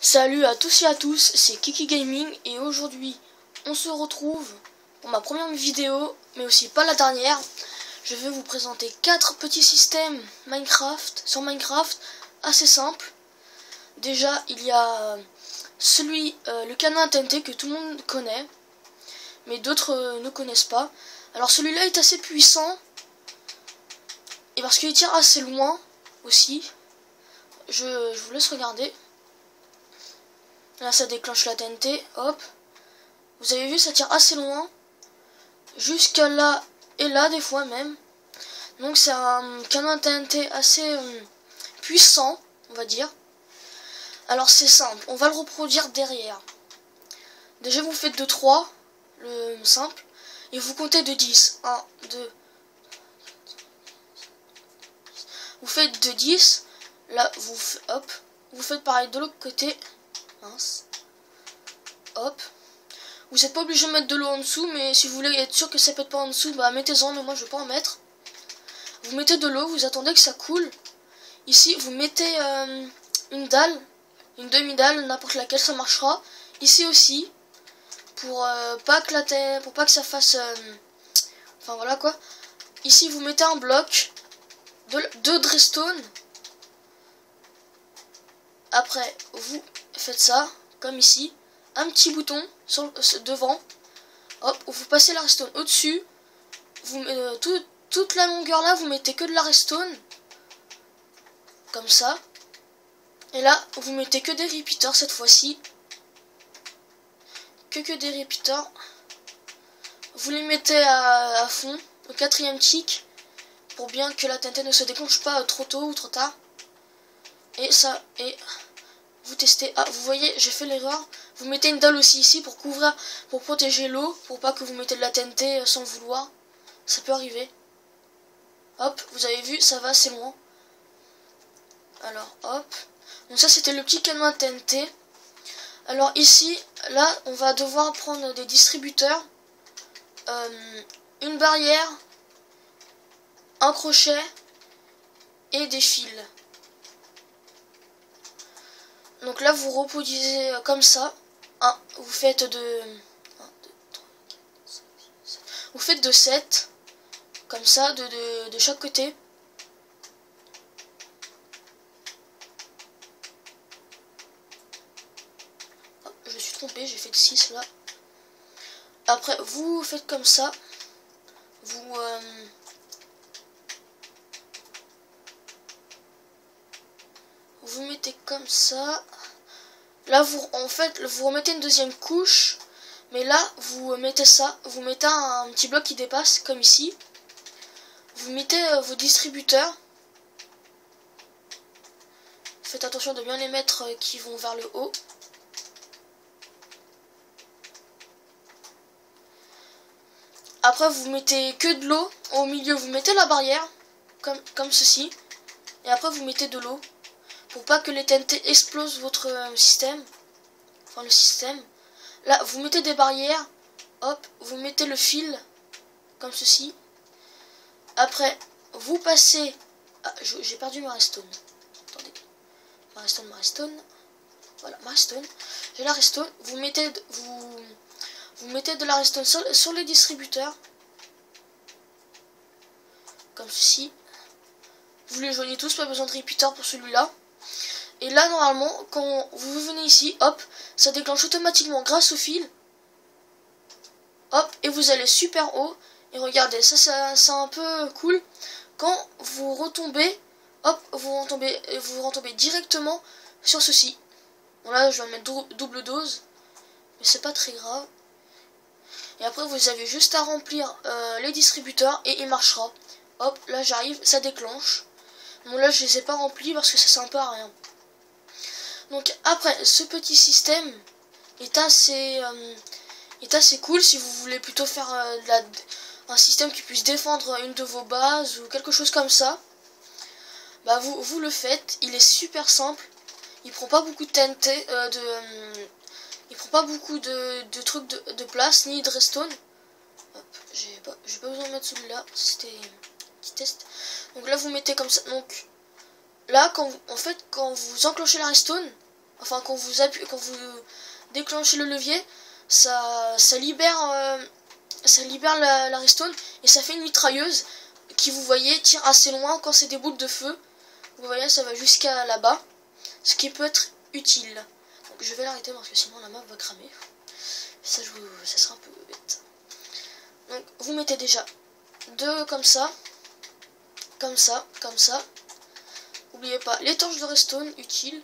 Salut à tous et à tous, c'est Kiki Gaming et aujourd'hui on se retrouve pour ma première vidéo, mais aussi pas la dernière. Je vais vous présenter 4 petits systèmes Minecraft sur Minecraft assez simples. Déjà il y a le canon TNT que tout le monde connaît, mais d'autres ne connaissent pas. Alors celui-là est assez puissant et parce qu'il tire assez loin aussi. Je vous laisse regarder. Là ça déclenche la TNT, hop. Vous avez vu, ça tire assez loin. Jusqu'à là et là des fois même. Donc c'est un canon TNT assez puissant, on va dire. Alors c'est simple, on va le reproduire derrière. Déjà vous faites de 3, le simple. Et vous comptez de 10. 1, 2. Vous faites de 10. Là hop. Vous faites pareil de l'autre côté. Mince. Hop. Vous n'êtes pas obligé de mettre de l'eau en dessous, mais si vous voulez être sûr que ça pète pas en dessous, bah mettez-en, mais moi je vais pas en mettre. Vous mettez de l'eau, vous attendez que ça coule. Ici vous mettez une dalle, une demi-dalle, n'importe laquelle, ça marchera. Ici aussi, pour pas que ça fasse... enfin voilà quoi. Ici vous mettez un bloc, deux redstone. Après vous faites ça, comme ici. Un petit bouton devant, hop, vous passez la redstone au-dessus, vous toute la longueur là, vous mettez que de la redstone, comme ça, et là, vous mettez que des repeaters cette fois-ci, que des repeaters, vous les mettez à fond, au 4e tick, pour bien que la TNT ne se déclenche pas trop tôt ou trop tard, et ça, et... vous testez. Ah, vous voyez, j'ai fait l'erreur. Vous mettez une dalle aussi ici pour couvrir, pour protéger l'eau, pour pas que vous mettez de la TNT sans le vouloir. Ça peut arriver. Hop, vous avez vu, ça va assez loin. Alors, hop. Donc ça, c'était le petit canon à TNT. Alors ici, là, on va devoir prendre des distributeurs, une barrière, un crochet et des fils. Donc là, vous reproduisez comme ça. Vous faites de... 1, 2, 3, 4, 5, 6, 7. Vous faites de 7. Comme ça, de chaque côté. Oh, je me suis trompé, j'ai fait de 6 là. Après, vous faites comme ça. Vous mettez comme ça. Là, vous remettez une deuxième couche. Mais là, vous mettez ça. Vous mettez un petit bloc qui dépasse, comme ici. Vous mettez vos distributeurs. Faites attention de bien les mettre qui vont vers le haut. Après, vous mettez que de l'eau. Au milieu, vous mettez la barrière. Comme ceci. Et après, vous mettez de l'eau. Pour pas que les TNT explosent votre système. Enfin, le système. Là, vous mettez des barrières. Hop, vous mettez le fil. Comme ceci. Après, vous passez... Ah, j'ai perdu ma redstone. Attendez. Ma redstone. Voilà, ma redstone. J'ai la redstone. Vous mettez de la redstone sur les distributeurs. Comme ceci. Vous les joignez tous, pas besoin de repeater pour celui-là. Et là, normalement, quand vous venez ici, hop, ça déclenche automatiquement grâce au fil. Hop, et vous allez super haut. Et regardez, ça c'est un peu cool. Quand vous retombez, hop, vous retombez directement sur ceci. Bon là, je vais mettre double dose. Mais c'est pas très grave. Et après, vous avez juste à remplir les distributeurs et il marchera. Hop, là j'arrive, ça déclenche. Bon là, je les ai pas remplis parce que ça sert un peu à rien. Donc après, ce petit système est assez cool si vous voulez plutôt faire un système qui puisse défendre une de vos bases ou quelque chose comme ça. Bah vous le faites, il est super simple. Il prend pas beaucoup de TNT, il prend pas beaucoup de trucs de place ni de redstone. J'ai pas besoin de mettre celui-là, c'était un petit test. Donc là vous mettez comme ça. Donc là quand vous enclenchez la redstone, enfin quand vous appuyez, quand vous déclenchez le levier, ça libère la redstone et ça fait une mitrailleuse qui, vous voyez, tire assez loin quand c'est des boules de feu. Vous voyez, ça va jusqu'à là-bas, ce qui peut être utile. Donc je vais l'arrêter parce que sinon la map va cramer. Ça sera un peu bête. Donc vous mettez déjà deux comme ça, comme ça, comme ça. N'oubliez pas les torches de redstone utiles.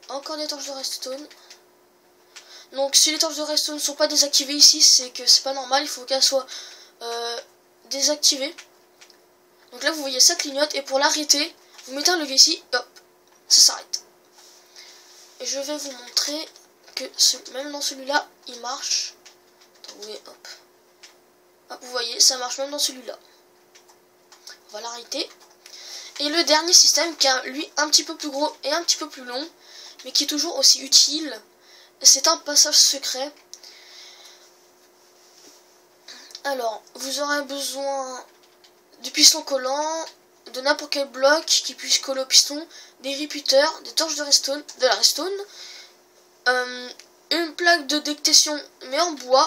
Encore des torches de redstone. Donc si les torches de redstone ne sont pas désactivées ici, c'est que c'est pas normal, il faut qu'elles soient désactivées. Donc là vous voyez ça clignote, et pour l'arrêter, vous mettez un levier ici, hop, ça s'arrête. Et je vais vous montrer que même dans celui-là, il marche. Attendez, hop. Hop, vous voyez, ça marche même dans celui-là. On va l'arrêter. Et le dernier système, qui est lui un petit peu plus gros et un petit peu plus long, mais qui est toujours aussi utile, c'est un passage secret. Alors, vous aurez besoin du piston collant, de n'importe quel bloc qui puisse coller au piston, des repeaters, des torches de la redstone, une plaque de détection, mais en bois,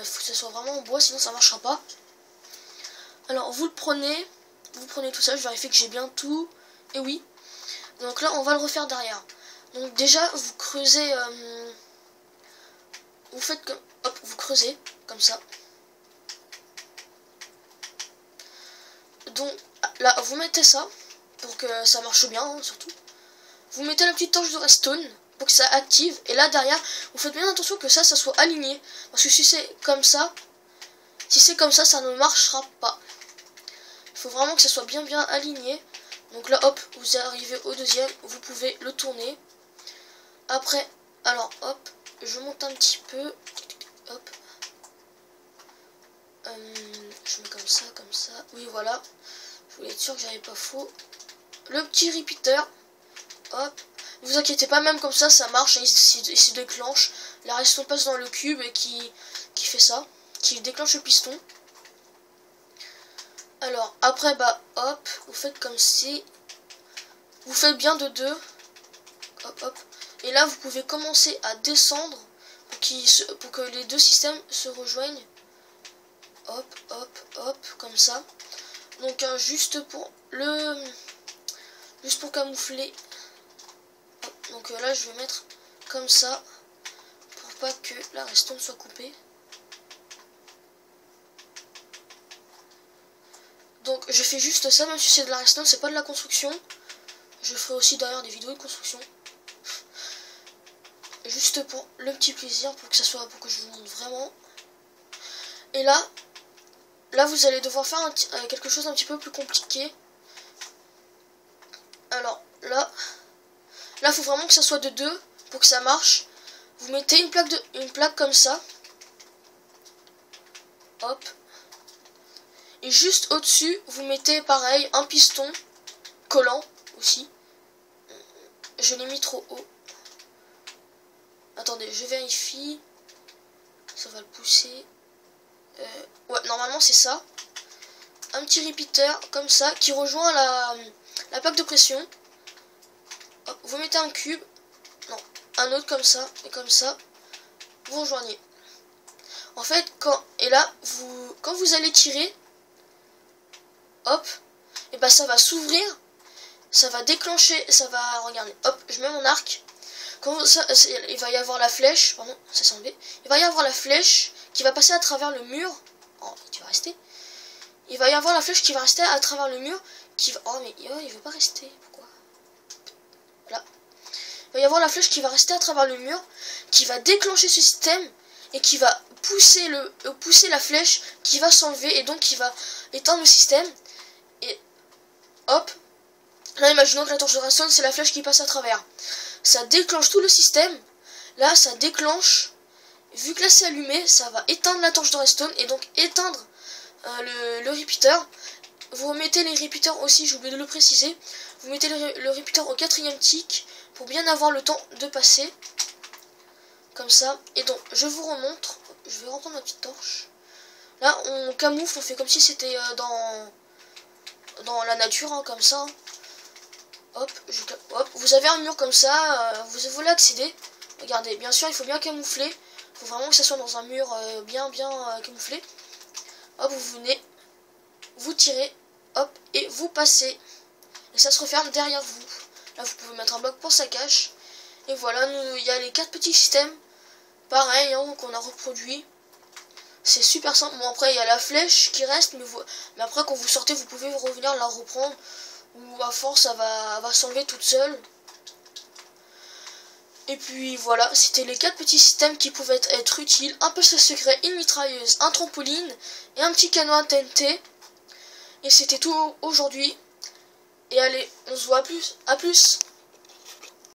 faut que ce soit vraiment en bois, sinon ça marchera pas. Alors vous prenez tout ça, je vérifie que j'ai bien tout, et oui. Donc là on va le refaire derrière. Donc déjà vous creusez, vous faites comme, hop, vous creusez comme ça. Donc là vous mettez ça pour que ça marche bien, hein, surtout. Vous mettez la petite torche de redstone pour que ça active, et là derrière vous faites bien attention que ça soit aligné, parce que si c'est comme ça, ça ne marchera pas. Il faut vraiment que ça soit bien aligné. Donc là hop, vous arrivez au deuxième, vous pouvez le tourner. Après, alors hop, je monte un petit peu, hop, je mets comme ça, oui voilà, je voulais être sûr que j'avais pas faux. Le petit repeater, hop, ne vous inquiétez pas, même comme ça marche, il se déclenche, la redstone passe dans le cube et qui fait ça, qui déclenche le piston. Alors après, bah hop, vous faites comme si, vous faites bien de deux, hop hop, et là vous pouvez commencer à descendre pour que les deux systèmes se rejoignent, hop hop hop, comme ça. Donc juste pour camoufler, hop. Donc là je vais mettre comme ça pour pas que la redstone soit coupée. Donc je fais juste ça, même si c'est de la redstone, c'est pas de la construction. Je ferai aussi d'ailleurs des vidéos de construction. Juste pour le petit plaisir, pour que je vous montre vraiment. Et là vous allez devoir faire quelque chose d'un petit peu plus compliqué. Alors là faut vraiment que ça soit de deux pour que ça marche. Vous mettez une plaque comme ça. Hop. Et juste au-dessus, vous mettez pareil un piston collant aussi. Je l'ai mis trop haut. Attendez, je vérifie. Ça va le pousser. Ouais, normalement c'est ça. Un petit repeater comme ça qui rejoint la plaque de pression. Hop, vous mettez un cube. Non, un autre comme ça. Et comme ça, vous rejoignez. En fait, quand vous allez tirer, hop, et bah ça va s'ouvrir, ça va déclencher, regardez, hop, je mets mon arc. Il va y avoir la flèche, pardon, ça s'est enlevé. Il va y avoir la flèche qui va passer à travers le mur. Oh, tu vas rester. Il va y avoir la flèche qui va rester à travers le mur. Oh, mais il veut pas rester. Pourquoi? Voilà. Il va y avoir la flèche qui va rester à travers le mur, qui va déclencher ce système et qui va pousser la flèche, qui va s'enlever et donc qui va éteindre le système. Et hop. Là, imaginons que la torche de redstone, c'est la flèche qui passe à travers. Ça déclenche tout le système. Là, ça déclenche. Vu que là, c'est allumé, ça va éteindre la torche de redstone et donc éteindre le repeater. Vous remettez les repeaters aussi, j'ai oublié de le préciser. Vous mettez le repeater au 4e tick pour bien avoir le temps de passer. Comme ça. Et donc, je vous remontre. Je vais reprendre ma petite torche. Là, on camoufle, on fait comme si c'était dans la nature, hein, comme ça. Hop, hop, vous avez un mur comme ça, vous voulez accéder. Regardez, bien sûr, il faut bien camoufler. Il faut vraiment que ça soit dans un mur bien camouflé. Hop, vous venez, vous tirez, hop, et vous passez. Et ça se referme derrière vous. Là, vous pouvez mettre un bloc pour ça cache. Et voilà, il y a les 4 petits systèmes. Pareil, hein, qu'on a reproduit. C'est super simple. Bon, après, il y a la flèche qui reste. Mais après, quand vous sortez, vous pouvez revenir la reprendre. Ou à force, elle va s'enlever toute seule. Et puis voilà, c'était les 4 petits systèmes qui pouvaient être utiles. Un poste secret, une mitrailleuse, un trampoline et un petit canon à TNT. Et c'était tout aujourd'hui. Et allez, on se voit à plus. À plus.